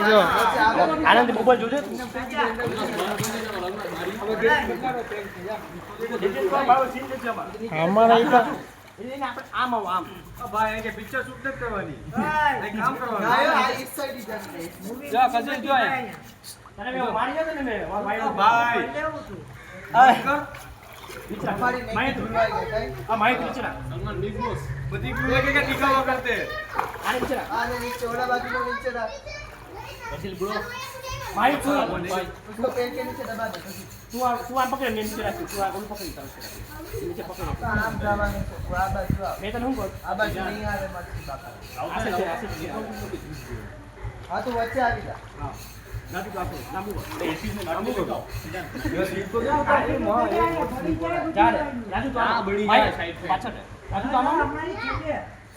જો આનંદ મોબાઈલ જોજે અમારા ઈ આમ આમ ભાઈ કે પિક્ચર શૂટ નથી કરવાની કામ કરવાનું જો કજે જો તને મે મારી ગયો ને મે ભાઈ માહિતી નીચે સલમાન બિગ બોસ બધી ક્રૂ લગે કે દિખાવા કરતે આને નીચે आने नीचे ओला बाजू को नीचे रख પછી બ્રો માહિતી उसको पैर के नीचे दबा दे તું આ પકડ ને નીચે રાખ તું આ ઓલું પકડી તાર નીચે પકડ आम जावा नहीं तो आ बाजू आ મે તને હું કહું आ बाजू नहीं आ रे मत बाबा આસે છે हां तो वच्चे आ गया હા નાથી કાપો લાંબુ એ એસી ને લાંબુ કરો સીટ તો ક્યાં ઉતારે જા રે રાજુ તો આ બડી જાય સાઈડ પાછળ રાજુ તો આમાં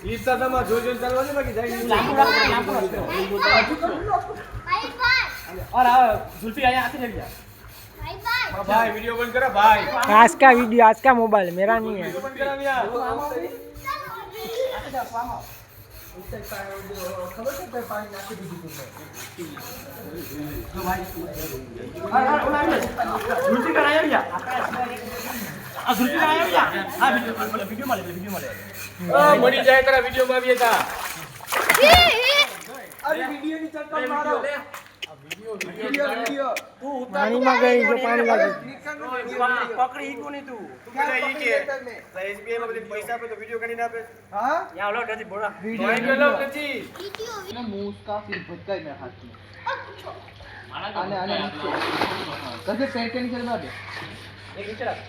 ઈટ સાદામાં જોજો ચાલવાની બાકી જાય લાંબુ રાખ और जुल्फी आया आते रह गया ભાઈ વિડિયો બંધ કરો ભાઈ आज का वीडियो आज का मोबाइल मेरा नहीं है વિડિયો બંધ કરાવ્યા आते जा स्वामा उससे खबर से पे पानी नाखी दी तुमने तो भाई जुल्फी का आया भैया आ जुल्फी का आया भैया हां वीडियो माले મળી જાય તારા વિડિયોમાં આવી હતા अरे वीडियो नहीं चलता मारो वीडियो तू पानी में गई जो पानी लगी पकड़ी ही कोनी तू પેલા ઈ કે એસબીઆઈ માં બધી પૈસા આપે તો વિડિયો કાઢીને આપે हां यहाँ लो डजी बोला वीडियो ભાઈ પેલો નથી ना मुंह उसका फिर भटका मेरे हाथ में आने आने नीचे कैसे पैर के नीचे दबा दे एक नीचे रख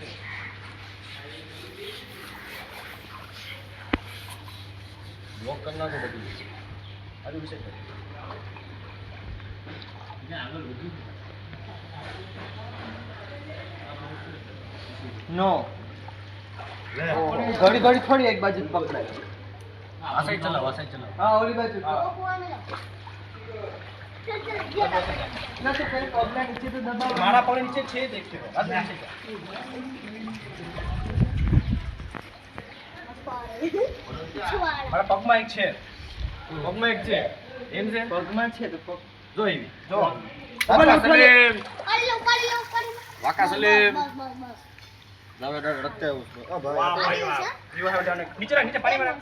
વોક કરના કો બધી आगे पीछे कर नो घड़ी घड़ी थोड़ी एक बाजू पकड़ा आ साइड चलाओ हाँ वाली बाजू ना तो पहले पगला नीचे तो दबा मारा पड़े नीचे छे देखते हो अब नीचे जा મારા પગમાં એક છે પગમાં એક છે એમ છે पगमा छे तो पग જો એવી જો વાકા સલેમ વાકા વાકા સલેમ લાવે રખતે उसको ओ વાહ भाई ભાઈ વાહ યુ હેવ ડન નીચે નીચે પાણી માં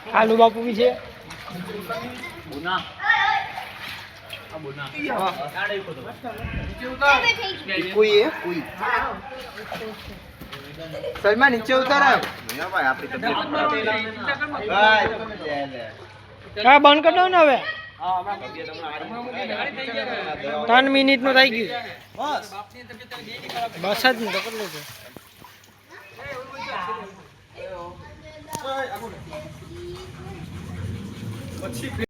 कालू बापू भी है બુના આ બુના ગાડે કો તો कोई है कोई सलमान नीचे उतर नहीं भाई आपकी तबीयत भाई क्या बंद कर दो ना હવે હા હમણાં કરી દે તમને 3 મિનિટ નું થઈ ગયું બસ જ ને તો કેટલું છે પછી